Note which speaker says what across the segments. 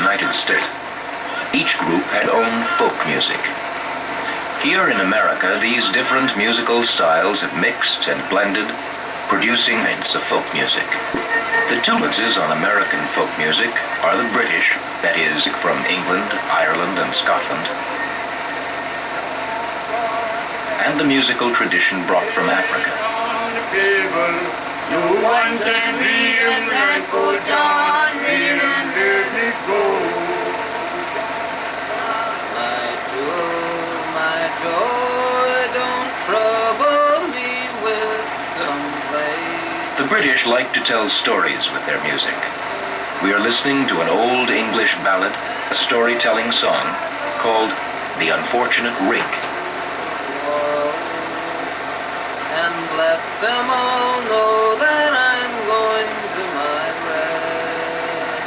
Speaker 1: United States. Each group had owned folk music. Here in America, these different musical styles have mixed and blended, producing hints of folk music. The two influences on American folk music are the British, that is, from England, Ireland, and Scotland, and the musical tradition brought from Africa.
Speaker 2: No one can be in like old John Reed and let it go.
Speaker 3: My joy, don't trouble me with complaint.
Speaker 1: The British like to tell stories with their music. We are listening to an old English ballad, a storytelling song called The Unfortunate Rake.
Speaker 3: And let them all know that I'm going to my rest.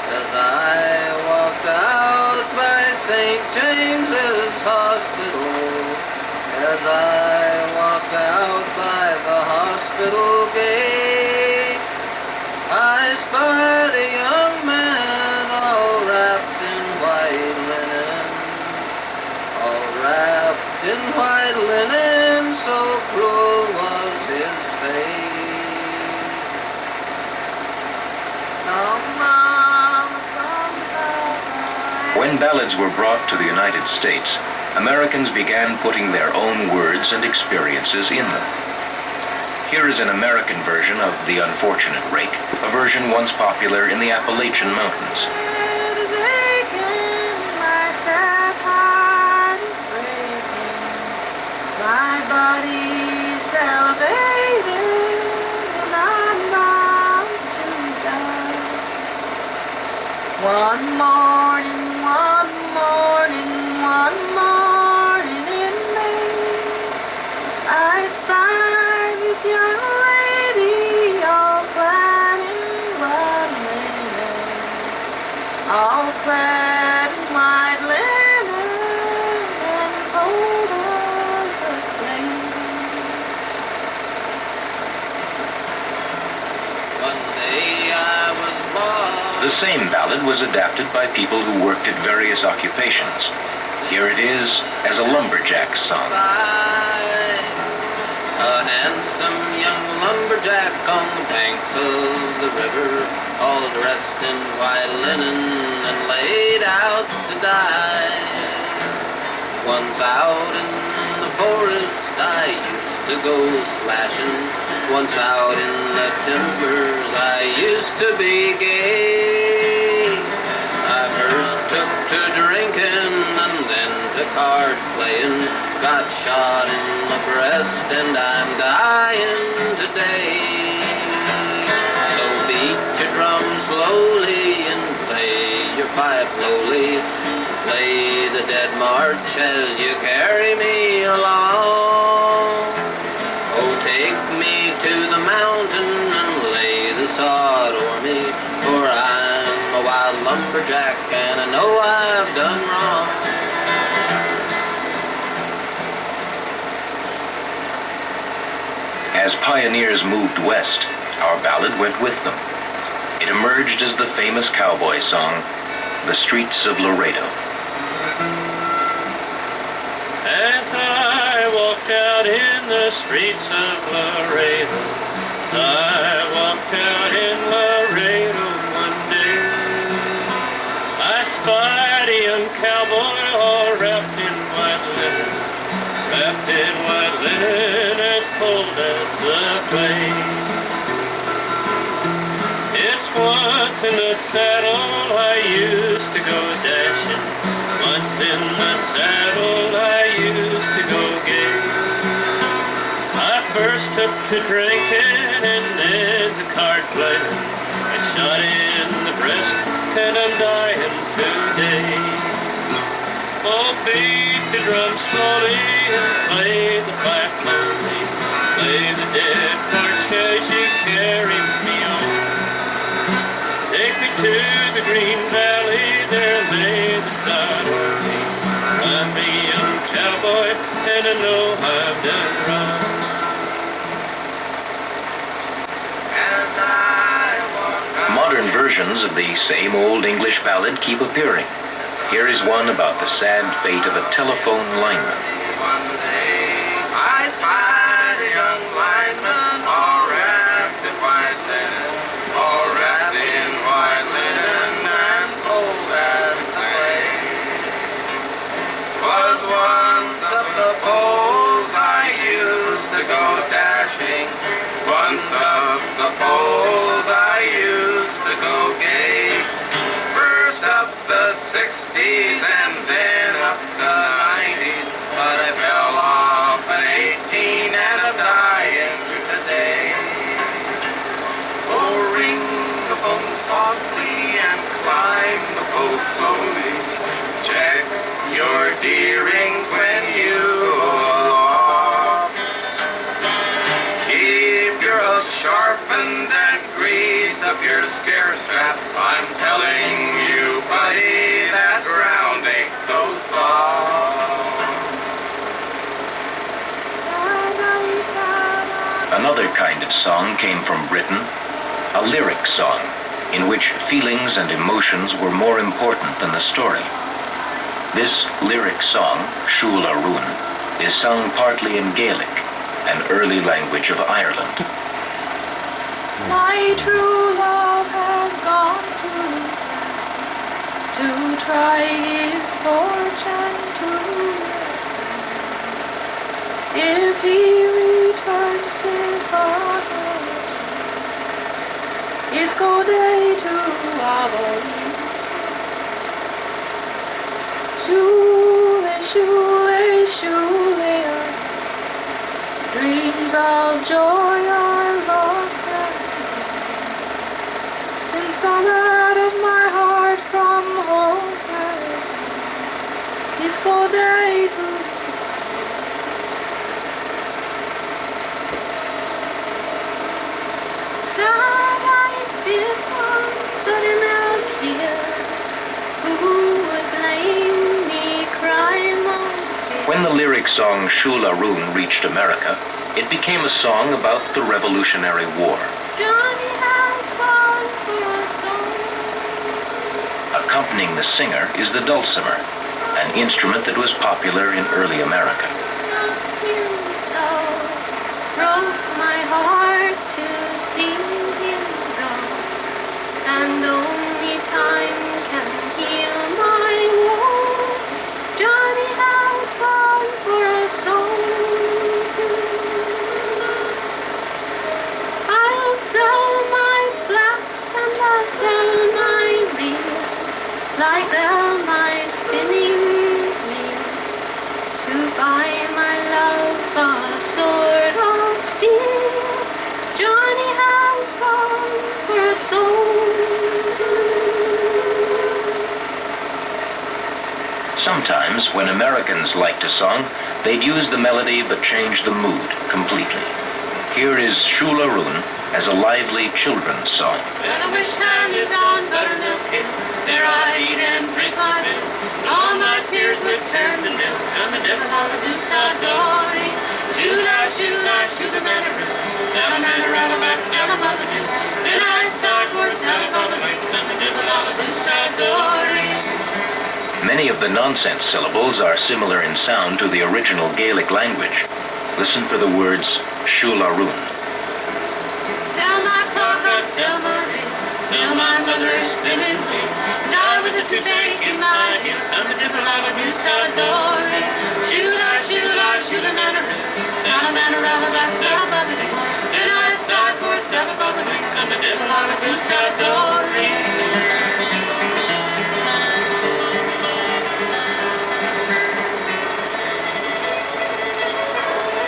Speaker 3: As I walked out by St. James's Hospital, as I walked out by the hospital gate, I spied a young man all wrapped in white linen, all wrapped in white linen, so cruel was his fate.
Speaker 1: When ballads were brought to the United States, Americans began putting their own words and experiences in them. Here is an American version of The Unfortunate Rake, a version once popular in the Appalachian Mountains.
Speaker 4: My body's elevated and I'm bound to die. One morning in May, I spied this young lady all clad in white linen, all clad in white linen and cold as the flame.
Speaker 3: One day I was born.
Speaker 1: The same ballad was adapted by people who worked at various occupations. Here it is as a lumberjack song.
Speaker 3: A handsome young lumberjack on the banks of the river, all dressed in white linen and laid out to die. Once out in the forest I used to go slashing. Once out in the timbers I used to be gay. I first took to drinking and then to card playing. Got shot in the breast and I'm dying today. So beat your drum slowly and play your pipe lowly. Play the dead march as you carry me along. Oh, take me to the mountain and lay the sod o'er me, for I'm a wild lumberjack and I know I've done wrong.
Speaker 1: As pioneers moved west, our ballad went with them. It emerged as the famous cowboy song, The Streets of Laredo.
Speaker 5: As I walked out in the streets of Laredo, I walked out in Laredo one day. I spied a young cowboy all wrapped in white linen, wrapped in white linen as cold as the flame. It's once in the saddle I used to go dashing, once in the saddle I used to go gay. I first took to drinking and then to card playing. I shot in the breast and I'm dying today. Oh, beat the drum slowly and play the pipe slowly. Play the dead march as you carry me on.
Speaker 1: versions of the same old English ballad keep appearing. Here is one about the sad fate of a telephone lineman.
Speaker 3: One day I spied a young lineman all wrapped in white linen, all wrapped in white linen and cold as clay. 'Twas one of the poles I used to go dashing, one of the poles I used to go gay. First up the 60s and then up the 90s, but I fell off at 18 and I'm dying today. Oh, ring the phone softly and climb the pole slowly. Check your D-rings when you off. Keep your hoof sharpened and grease up your scare strap. I'm telling you, buddy, that ground ain't so soft.
Speaker 1: Another kind of song came from Britain, a lyric song, in which feelings and emotions were more important than the story. This lyric song, Shula Rún, is sung partly in Gaelic, an early language of Ireland.
Speaker 4: My true love has gone to try his fortune to. If he returns departed, is go day to our Shule, shule, shule, dreams of joy are lost since the lad of my heart from home is go day to. Sad I sit on buttermilk here, who would blame me crying on here?
Speaker 1: When the lyric song Shula Rún reached America, it became a song about the Revolutionary War.
Speaker 4: Johnny has gone for a song.
Speaker 1: Accompanying the singer is the dulcimer, an instrument that was popular in early America.
Speaker 4: Loved you so, broke my heart to see him go, and only time can heal my woe. Johnny has gone for a song. I'll sell my flax and I'll sell my reel, like sell my spinning wheel, to buy my love a sword of steel. Johnny has gone for a sword.
Speaker 1: Sometimes, when Americans liked a song, they'd use the melody but change the mood completely. Here is Shula Rún as a lively children's song.
Speaker 4: When I wish time you down buttermilk hill, there I'd eat and drink my fill. All my tears would turn to milk, and the devil all the dukes adoring. Shula, shula, shula, manaroo, salamanaroo, salamabadoo. Then I'd start for salababadoo, and the devil all the dukes adoring.
Speaker 1: Many of the nonsense syllables are similar in sound to the original Gaelic language. Listen for the words Shula Rún.
Speaker 4: Sell my clock, I'll sell my reel, sell my mother's spinning wheel. Die with a toothache in my heel, and the devil all the dukes adoring. Shula, shula, shula, manaroo, salamanaroo, salababadoo. Then I'd start for salababadoo, and the devil all the dukes adoring.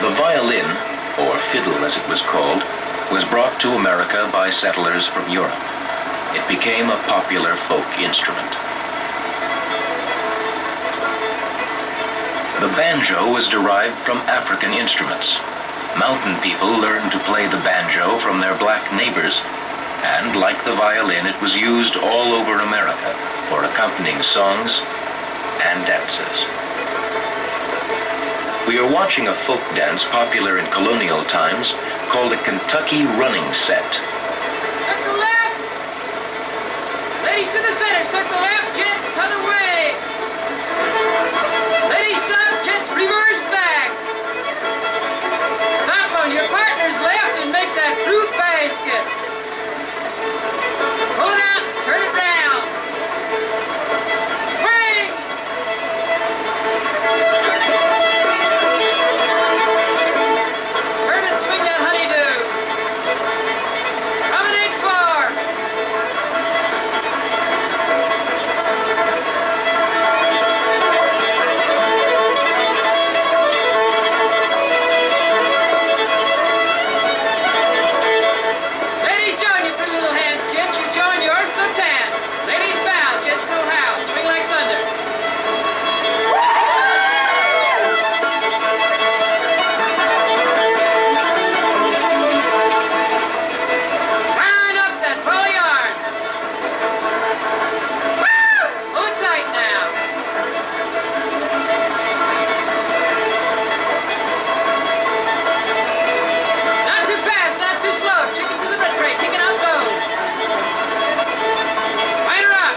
Speaker 1: The violin, or fiddle as it was called, was brought to America by settlers from Europe. It became a popular folk instrument. The banjo was derived from African instruments. Mountain people learned to play the banjo from their black neighbors, and like the violin, it was used all over America for accompanying songs and dances. We are watching a folk dance popular in colonial times called a Kentucky running set.
Speaker 4: At the left,
Speaker 6: Ladies to the center, circle left, gents, other way. Ladies stop, gents, reverse back. Stop on your partner's left and make that fruit basket. Pull it out, turn it round. Swing! Turn and swing that honeydew. Promenade bar. Ladies, join your pretty little hands, gents. You join yours so tan. Ladies, bow, gents, know how. Swing like thunder. Line up that ball of yarn. Woo! Pull it tight now. Not too fast, not too slow. Chicken to the red tray, kicking out goes. Wind her up.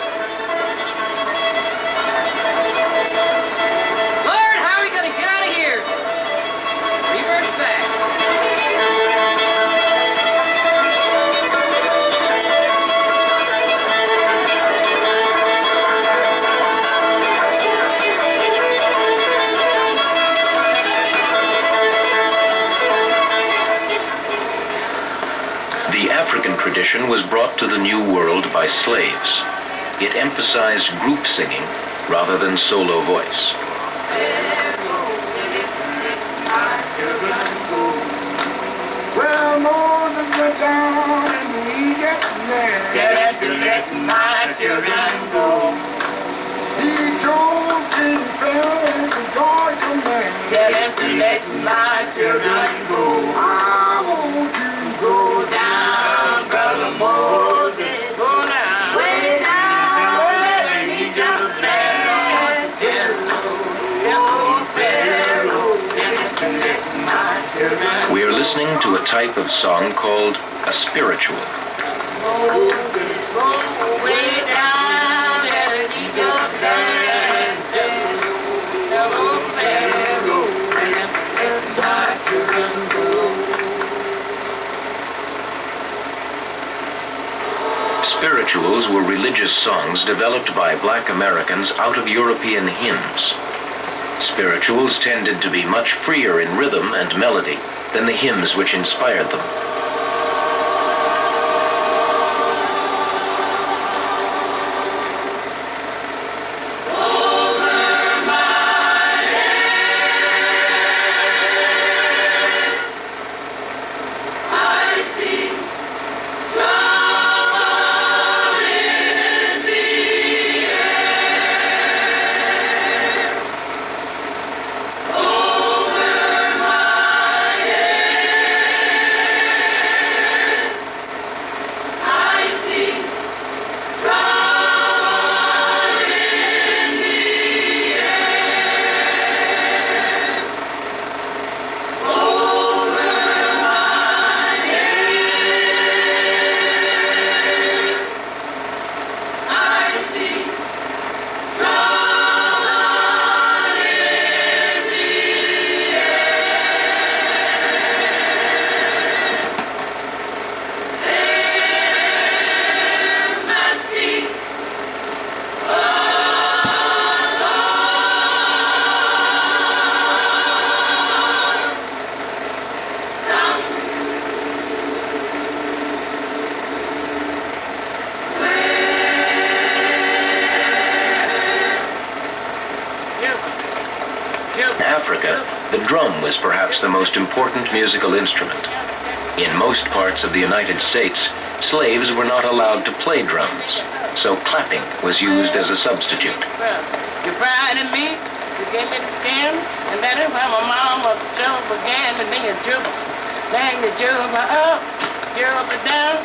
Speaker 6: Lord, how are we gonna get out of here? Reverse back.
Speaker 1: The African tradition was brought to the New World by slaves. It emphasized group singing rather than solo voice.
Speaker 2: Well, Moses went down in the Egypt land.
Speaker 7: Tell him to let my children go.
Speaker 2: He told King Pharaoh to guard your man.
Speaker 7: Tell him to let my children go.
Speaker 2: I want you to go
Speaker 7: Down, brother Moses, go down.
Speaker 2: way down
Speaker 7: In Egypt's land. Hello, Pharaoh, tell him to let my children
Speaker 1: We are listening to a type of song called a spiritual.
Speaker 7: go. Way down in Egypt's land. Hello, Pharaoh, tell him to let my children go.
Speaker 1: Spirituals were religious songs developed by black Americans out of European hymns. Spirituals tended to be much freer in rhythm and melody than the hymns which inspired them. Africa, the drum was perhaps the most important musical instrument. In most parts of the United States, slaves were not allowed to play drums, so clapping was used as a substitute.
Speaker 7: You fried in me, you gave me the skin, and that is why my mama still began to be a juba. Bang the juba up, juba down,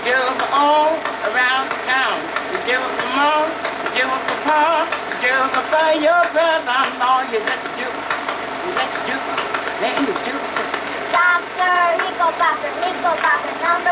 Speaker 7: juba all around the town. The juba mom, the juba pa, the juba by your brother, I'm all you let the juba. You let the juba, let the juba.
Speaker 8: Dr. Nico Bucker, number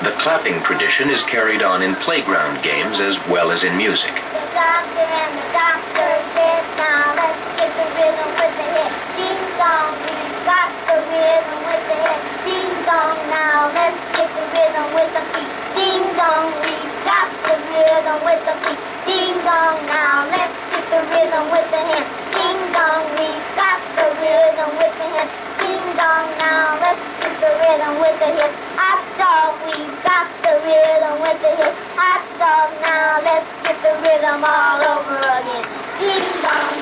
Speaker 8: 9.
Speaker 1: The clapping tradition is carried on in playground games as well as in music.
Speaker 8: The doctor and the doctor said, now let's get the rhythm with the hip. Ding dong, we've got the rhythm with the hip. Ding dong, now let's get the rhythm with the feet. Ding dong, we've got the rhythm with the feet. Ding dong, now let's get the rhythm with the hip. Ding dong, we've got the rhythm with the hip. Ding dong, now let's get the rhythm with the hip. Hot dog, we've got the rhythm with the hip. Hot dog, now let's get the rhythm all over again. Ding dong,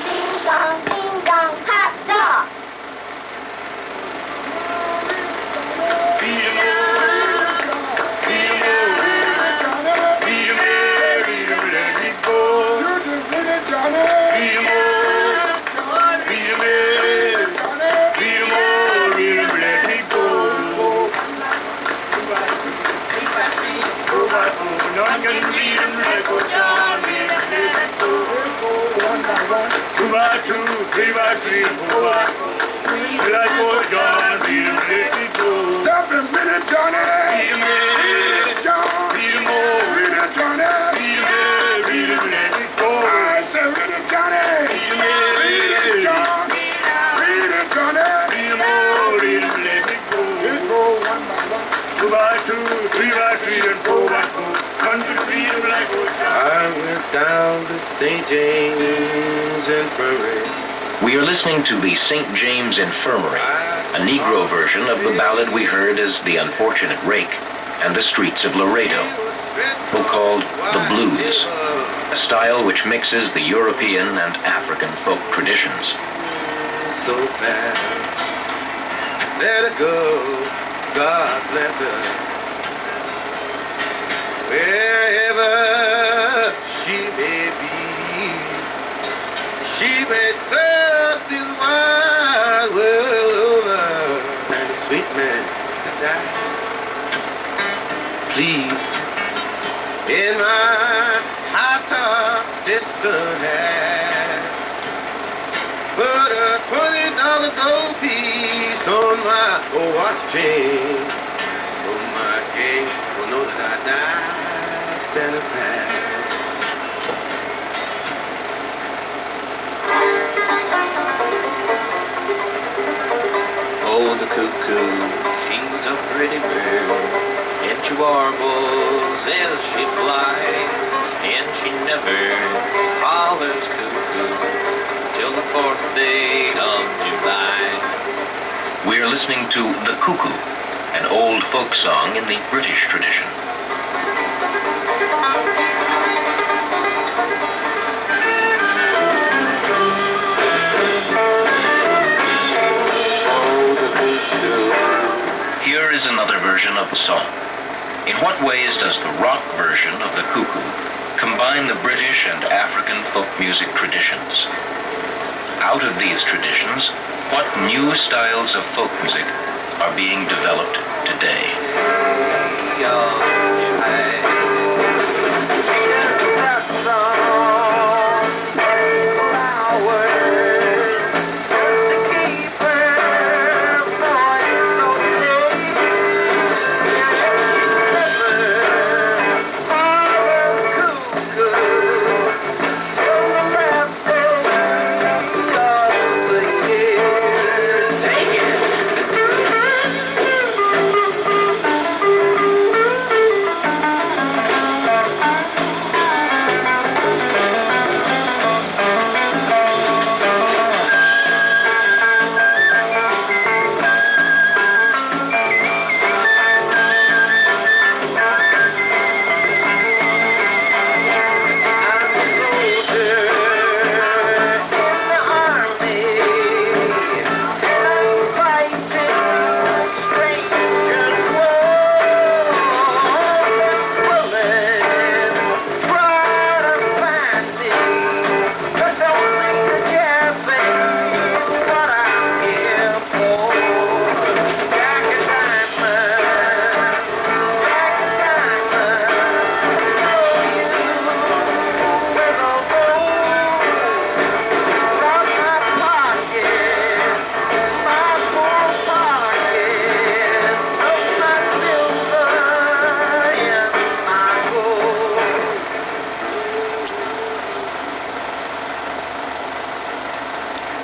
Speaker 8: hot dog.
Speaker 2: Stop and beat it, Johnny! John! Beat him it, Johnny! I said, beat it, Johnny! Beat it, John! Beat it, Johnny! Let's go one by one. 2 by 2, 3 by 3, and 4 by 4. 1, 2, 3, and like
Speaker 9: I went down to St. James Infirmary.
Speaker 1: We are listening to the St. James Infirmary, a Negro version of the ballad we heard as The Unfortunate Rake and The Streets of Laredo, called The Blues, a style which mixes the European and African folk traditions.
Speaker 9: So fast, let her go, God bless her. Wherever she may be, she may search this wide world over, and the sweet man die. Please, in my high top Stetson hat, put a $20 gold piece on my watch chain, so my king will know that I died standing fast. Oh, the cuckoo, she's a pretty bird, and she warbles as she flies, and she never hollers cuckoo till the 4th day of July.
Speaker 1: We are listening to The Cuckoo, an old folk song in the British tradition. Here is another version of the song. In what ways does the rock version of The Cuckoo combine the British and African folk music traditions? Out of these traditions, what new styles of folk music are being developed today?